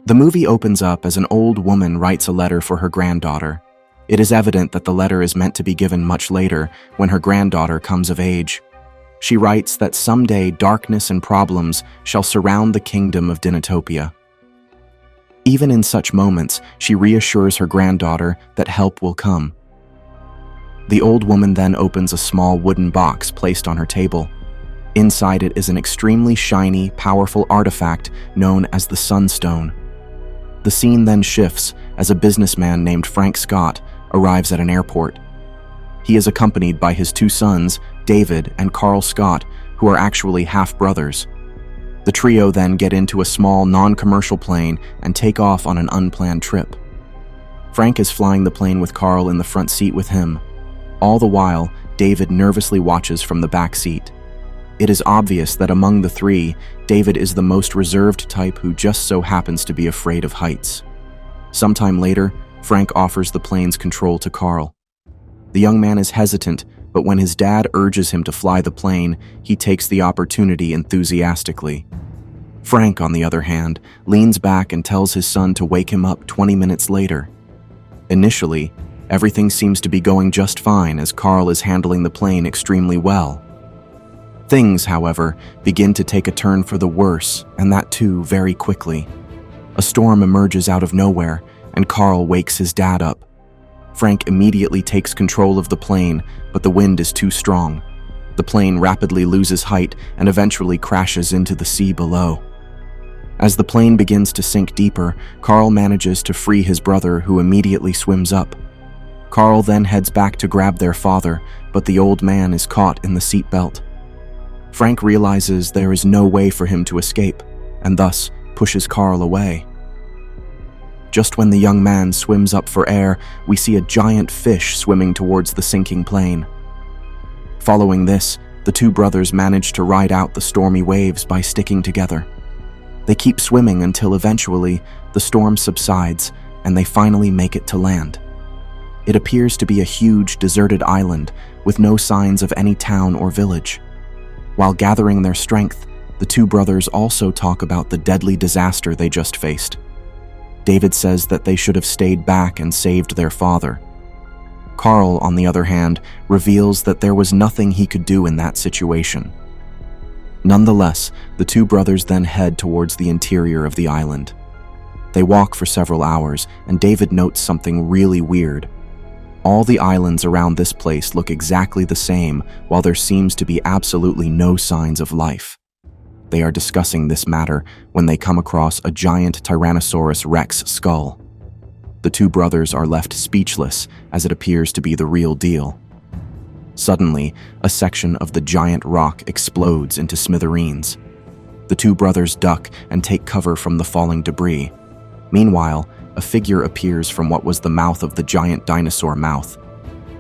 The movie opens up as an old woman writes a letter for her granddaughter. It is evident that the letter is meant to be given much later, when her granddaughter comes of age. She writes that someday darkness and problems shall surround the kingdom of Dinotopia. Even in such moments, she reassures her granddaughter that help will come. The old woman then opens a small wooden box placed on her table. Inside it is an extremely shiny, powerful artifact known as the Sunstone. The scene then shifts as a businessman named Frank Scott arrives at an airport. He is accompanied by his two sons, David and Carl Scott, who are actually half-brothers. The trio then get into a small, non-commercial plane and take off on an unplanned trip. Frank is flying the plane with Carl in the front seat with him. All the while, David nervously watches from the back seat. It is obvious that among the three, David is the most reserved type who just so happens to be afraid of heights. Sometime later, Frank offers the plane's control to Carl. The young man is hesitant, but when his dad urges him to fly the plane, he takes the opportunity enthusiastically. Frank, on the other hand, leans back and tells his son to wake him up 20 minutes later. Initially, everything seems to be going just fine as Carl is handling the plane extremely well. Things, however, begin to take a turn for the worse, and that too very quickly. A storm emerges out of nowhere, and Carl wakes his dad up. Frank immediately takes control of the plane, but the wind is too strong. The plane rapidly loses height and eventually crashes into the sea below. As the plane begins to sink deeper, Carl manages to free his brother, who immediately swims up. Carl then heads back to grab their father, but the old man is caught in the seatbelt. Frank realizes there is no way for him to escape, and thus pushes Carl away. Just when the young man swims up for air, we see a giant fish swimming towards the sinking plane. Following this, the two brothers manage to ride out the stormy waves by sticking together. They keep swimming until eventually the storm subsides and they finally make it to land. It appears to be a huge deserted island with no signs of any town or village. While gathering their strength, the two brothers also talk about the deadly disaster they just faced. David says that they should have stayed back and saved their father. Carl, on the other hand, reveals that there was nothing he could do in that situation. Nonetheless, the two brothers then head towards the interior of the island. They walk for several hours, and David notes something really weird. All the islands around this place look exactly the same, while there seems to be absolutely no signs of life. They are discussing this matter when they come across a giant Tyrannosaurus Rex skull. The two brothers are left speechless as it appears to be the real deal. Suddenly, a section of the giant rock explodes into smithereens. The two brothers duck and take cover from the falling debris. Meanwhile, a figure appears from what was the mouth of the giant dinosaur mouth.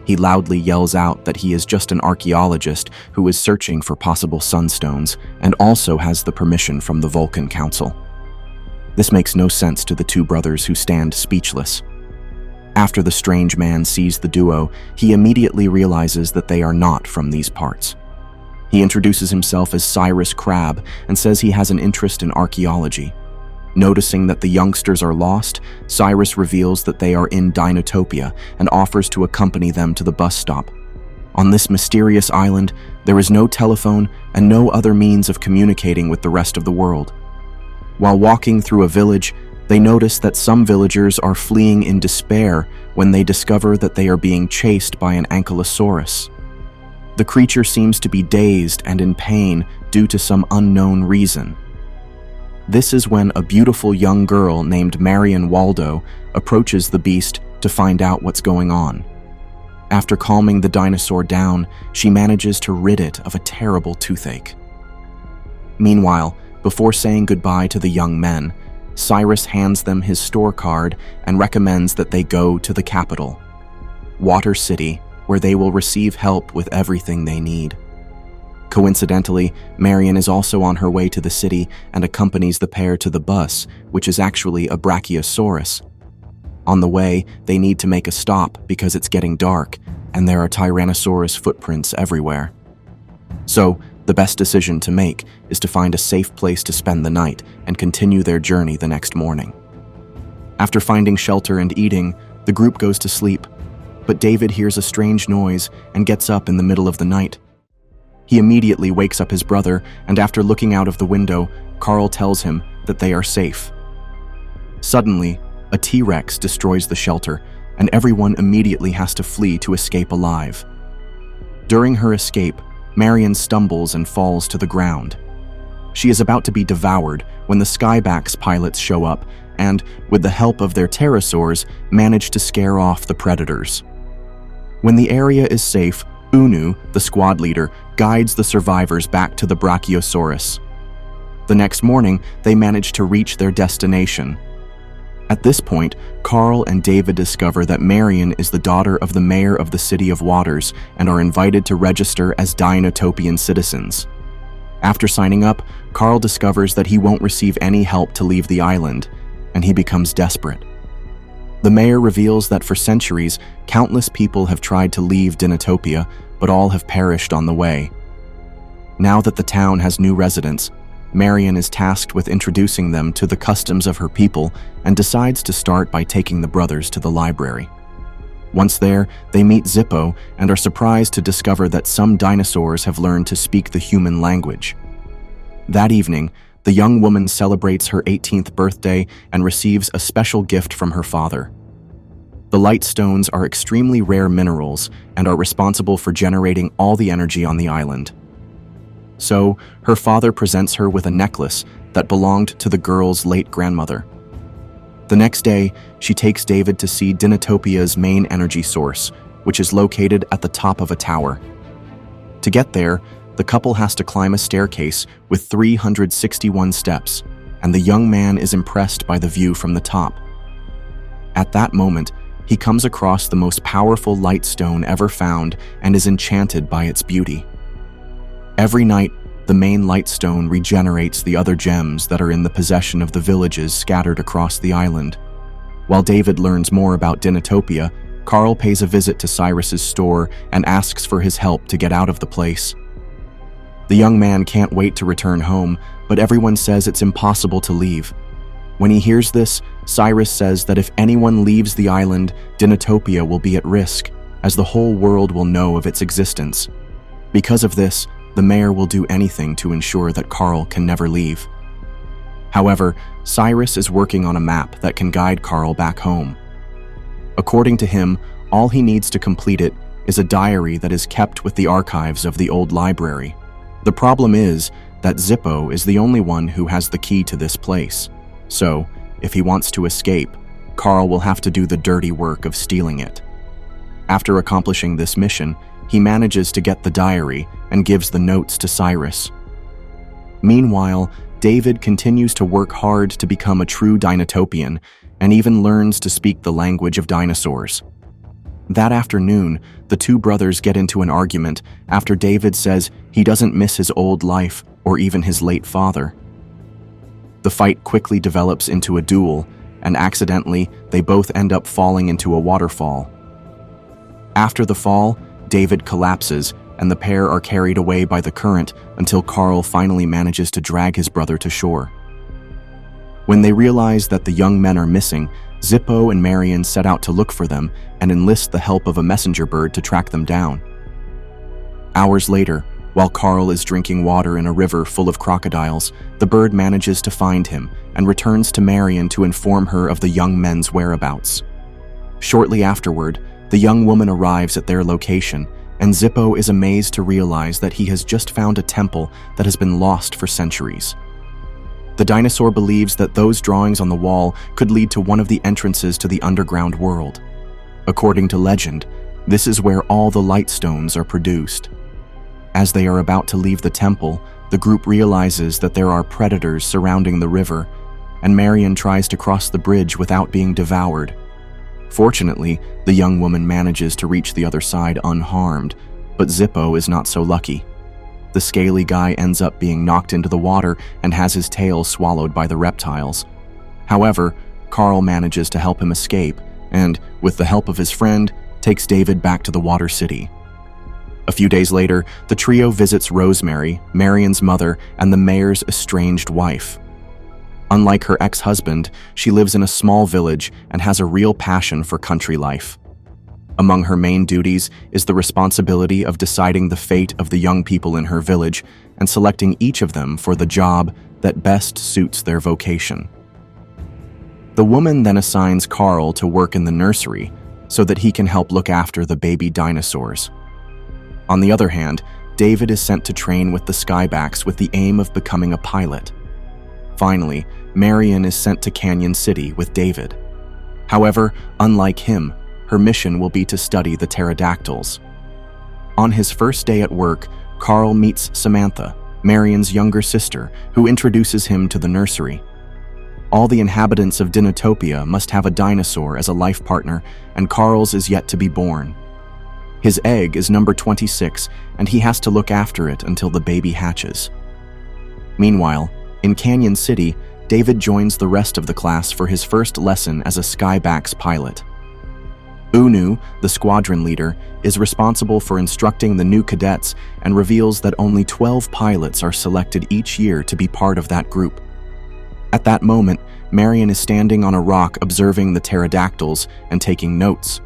He loudly yells out that he is just an archaeologist who is searching for possible sunstones and also has the permission from the Vulcan Council. This makes no sense to the two brothers who stand speechless. After the strange man sees the duo, he immediately realizes that they are not from these parts. He introduces himself as Cyrus Crab and says he has an interest in archaeology. Noticing that the youngsters are lost, Cyrus reveals that they are in Dinotopia and offers to accompany them to the bus stop. On this mysterious island, there is no telephone and no other means of communicating with the rest of the world. While walking through a village, they notice that some villagers are fleeing in despair when they discover that they are being chased by an ankylosaurus. The creature seems to be dazed and in pain due to some unknown reason. This is when a beautiful young girl named Marion Waldo approaches the beast to find out what's going on. After calming the dinosaur down, she manages to rid it of a terrible toothache. Meanwhile, before saying goodbye to the young men, Cyrus hands them his store card and recommends that they go to the capital, Water City, where they will receive help with everything they need. Coincidentally, Marion is also on her way to the city and accompanies the pair to the bus, which is actually a brachiosaurus. On the way, they need to make a stop because it's getting dark, and there are Tyrannosaurus footprints everywhere. So, the best decision to make is to find a safe place to spend the night and continue their journey the next morning. After finding shelter and eating, the group goes to sleep, but David hears a strange noise and gets up in the middle of the night. He immediately wakes up his brother, and after looking out of the window, Carl tells him that they are safe. Suddenly, a T-Rex destroys the shelter, and everyone immediately has to flee to escape alive. During her escape, Marion stumbles and falls to the ground. She is about to be devoured when the Skyback's pilots show up and, with the help of their pterosaurs, manage to scare off the predators. When the area is safe, Unu, the squad leader, guides the survivors back to the Brachiosaurus. The next morning, they manage to reach their destination. At this point, Carl and David discover that Marion is the daughter of the mayor of the City of Waters and are invited to register as Dinotopian citizens. After signing up, Carl discovers that he won't receive any help to leave the island, and he becomes desperate. The mayor reveals that for centuries, countless people have tried to leave Dinotopia, but all have perished on the way. Now that the town has new residents, Marion is tasked with introducing them to the customs of her people and decides to start by taking the brothers to the library. Once there, they meet Zippo and are surprised to discover that some dinosaurs have learned to speak the human language. That evening, the young woman celebrates her 18th birthday and receives a special gift from her father. The light stones are extremely rare minerals and are responsible for generating all the energy on the island. So, her father presents her with a necklace that belonged to the girl's late grandmother. The next day, she takes David to see Dinotopia's main energy source, which is located at the top of a tower. To get there, the couple has to climb a staircase with 361 steps, and the young man is impressed by the view from the top. At that moment, he comes across the most powerful light stone ever found and is enchanted by its beauty. Every night, the main light stone regenerates the other gems that are in the possession of the villages scattered across the island. While David learns more about Dinotopia, Carl pays a visit to Cyrus's store and asks for his help to get out of the place. The young man can't wait to return home, but everyone says it's impossible to leave. When he hears this, Cyrus says that if anyone leaves the island, Dinotopia will be at risk, as the whole world will know of its existence. Because of this, the mayor will do anything to ensure that Carl can never leave. However, Cyrus is working on a map that can guide Carl back home. According to him, all he needs to complete it is a diary that is kept with the archives of the old library. The problem is that Zippo is the only one who has the key to this place. So, if he wants to escape, Carl will have to do the dirty work of stealing it. After accomplishing this mission, he manages to get the diary and gives the notes to Cyrus. Meanwhile, David continues to work hard to become a true Dinotopian and even learns to speak the language of dinosaurs. That afternoon, the two brothers get into an argument after David says he doesn't miss his old life or even his late father. The fight quickly develops into a duel, and accidentally, they both end up falling into a waterfall. After the fall, David collapses, and the pair are carried away by the current until Carl finally manages to drag his brother to shore. When they realize that the young men are missing, Zippo and Marion set out to look for them and enlist the help of a messenger bird to track them down. Hours later, while Carl is drinking water in a river full of crocodiles, the bird manages to find him and returns to Marion to inform her of the young men's whereabouts. Shortly afterward, the young woman arrives at their location, and Zippo is amazed to realize that he has just found a temple that has been lost for centuries. The dinosaur believes that those drawings on the wall could lead to one of the entrances to the underground world. According to legend, this is where all the light stones are produced. As they are about to leave the temple, the group realizes that there are predators surrounding the river, and Marion tries to cross the bridge without being devoured. Fortunately, the young woman manages to reach the other side unharmed, but Zippo is not so lucky. The scaly guy ends up being knocked into the water and has his tail swallowed by the reptiles. However, Carl manages to help him escape and, with the help of his friend, takes David back to the Water City. A few days later, the trio visits Rosemary, Marion's mother, and the mayor's estranged wife. Unlike her ex-husband, she lives in a small village and has a real passion for country life. Among her main duties is the responsibility of deciding the fate of the young people in her village and selecting each of them for the job that best suits their vocation. The woman then assigns Carl to work in the nursery so that he can help look after the baby dinosaurs. On the other hand, David is sent to train with the skybacks with the aim of becoming a pilot. Finally, Marion is sent to Canyon City with David. However, unlike him, her mission will be to study the pterodactyls. On his first day at work, Carl meets Samantha, Marion's younger sister, who introduces him to the nursery. All the inhabitants of Dinotopia must have a dinosaur as a life partner, and Carl's is yet to be born. His egg is number 26, and he has to look after it until the baby hatches. Meanwhile, in Canyon City, David joins the rest of the class for his first lesson as a skyback's pilot. Unu, the squadron leader, is responsible for instructing the new cadets and reveals that only 12 pilots are selected each year to be part of that group. At that moment, Marion is standing on a rock observing the pterodactyls and taking notes.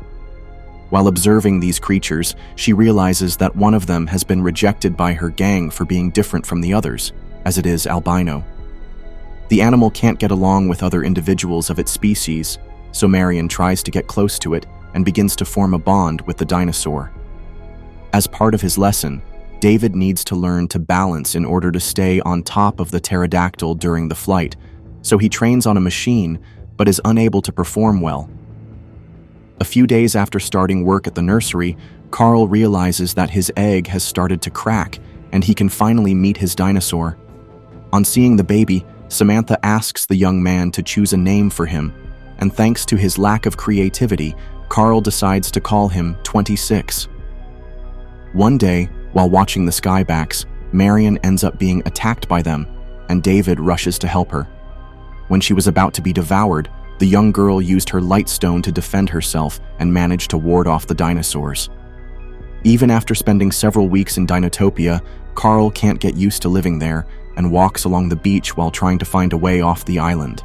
While observing these creatures, she realizes that one of them has been rejected by her gang for being different from the others, as it is albino. The animal can't get along with other individuals of its species, so Marion tries to get close to it and begins to form a bond with the dinosaur. As part of his lesson, David needs to learn to balance in order to stay on top of the pterodactyl during the flight, so he trains on a machine but is unable to perform well. A few days after starting work at the nursery, Carl realizes that his egg has started to crack and he can finally meet his dinosaur. On seeing the baby, Samantha asks the young man to choose a name for him, and thanks to his lack of creativity, Carl decides to call him 26. One day, while watching the skybacks, Marion ends up being attacked by them, and David rushes to help her. When she was about to be devoured, the young girl used her light stone to defend herself and managed to ward off the dinosaurs. Even after spending several weeks in Dinotopia, Carl can't get used to living there and walks along the beach while trying to find a way off the island.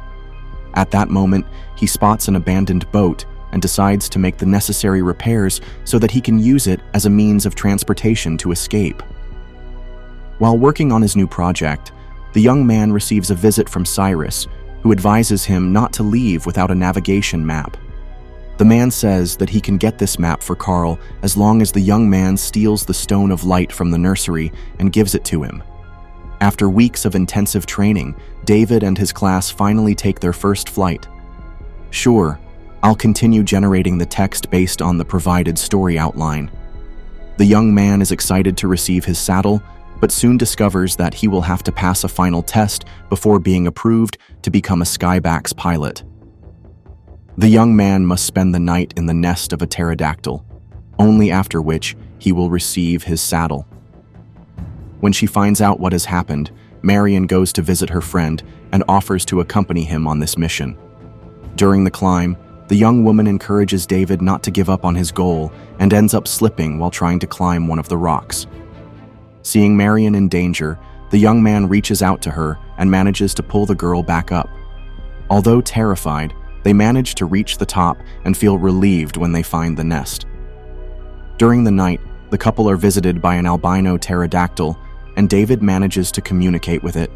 At that moment, he spots an abandoned boat and decides to make the necessary repairs so that he can use it as a means of transportation to escape. While working on his new project, the young man receives a visit from Cyrus, who advises him not to leave without a navigation map. The man says that he can get this map for Carl as long as the young man steals the Stone of Light from the nursery and gives it to him. After weeks of intensive training, David and his class finally take their first flight. Sure, I'll continue generating the text based on the provided story outline. The young man is excited to receive his saddle, but soon discovers that he will have to pass a final test before being approved to become a skyback's pilot. The young man must spend the night in the nest of a pterodactyl, only after which he will receive his saddle. When she finds out what has happened, Marion goes to visit her friend and offers to accompany him on this mission. During the climb, the young woman encourages David not to give up on his goal and ends up slipping while trying to climb one of the rocks. Seeing Marion in danger, the young man reaches out to her and manages to pull the girl back up. Although terrified, they manage to reach the top and feel relieved when they find the nest. During the night, the couple are visited by an albino pterodactyl, and David manages to communicate with it.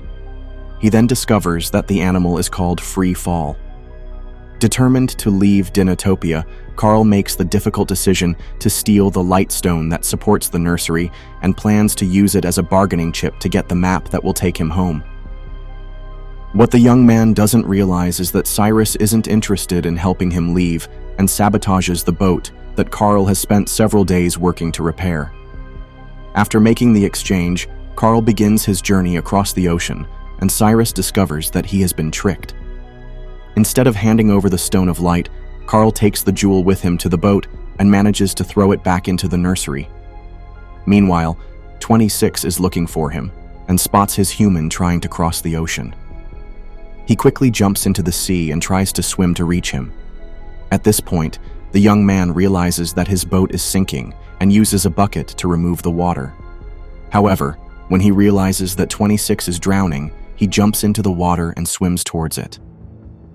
He then discovers that the animal is called Free Fall. Determined to leave Dinotopia, Carl makes the difficult decision to steal the light stone that supports the nursery and plans to use it as a bargaining chip to get the map that will take him home. What the young man doesn't realize is that Cyrus isn't interested in helping him leave and sabotages the boat that Carl has spent several days working to repair. After making the exchange, Carl begins his journey across the ocean, and Cyrus discovers that he has been tricked. Instead of handing over the Stone of Light, Carl takes the jewel with him to the boat and manages to throw it back into the nursery. Meanwhile, 26 is looking for him and spots his human trying to cross the ocean. He quickly jumps into the sea and tries to swim to reach him. At this point, the young man realizes that his boat is sinking and uses a bucket to remove the water. However, when he realizes that 26 is drowning, He jumps into the water and swims towards it.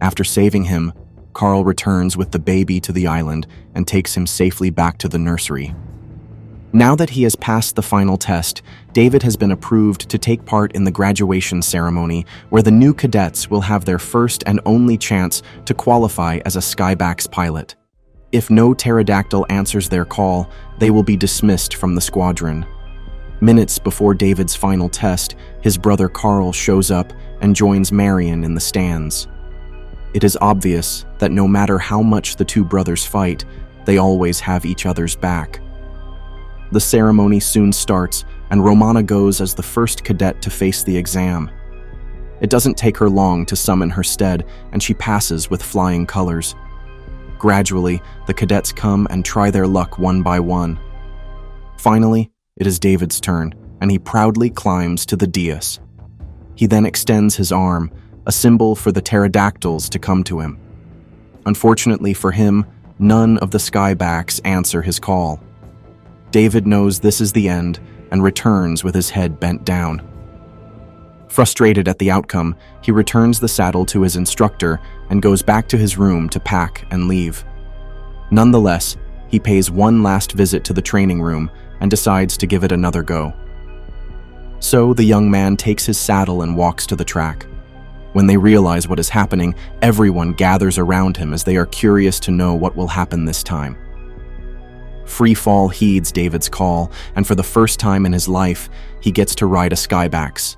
After saving him, Carl returns with the baby to the island and takes him safely back to the nursery. Now that he has passed the final test, David has been approved to take part in the graduation ceremony where the new cadets will have their first and only chance to qualify as a Skyback's pilot. If no pterodactyl answers their call, they will be dismissed from the squadron. Minutes before David's final test, his brother Carl shows up and joins Marion in the stands. It is obvious that no matter how much the two brothers fight, they always have each other's back. The ceremony soon starts, and Romana goes as the first cadet to face the exam. It doesn't take her long to summon her stead, and she passes with flying colors. Gradually, the cadets come and try their luck one by one. Finally, it is David's turn, and he proudly climbs to the dais. He then extends his arm, a symbol for the pterodactyls to come to him. Unfortunately for him, none of the Skybacks answer his call. David knows this is the end and returns with his head bent down. Frustrated at the outcome, he returns the saddle to his instructor and goes back to his room to pack and leave. Nonetheless, he pays one last visit to the training room and decides to give it another go. So the young man takes his saddle and walks to the track. When they realize what is happening, everyone gathers around him as they are curious to know what will happen this time. Freefall heeds David's call, and for the first time in his life, he gets to ride a Skyback's.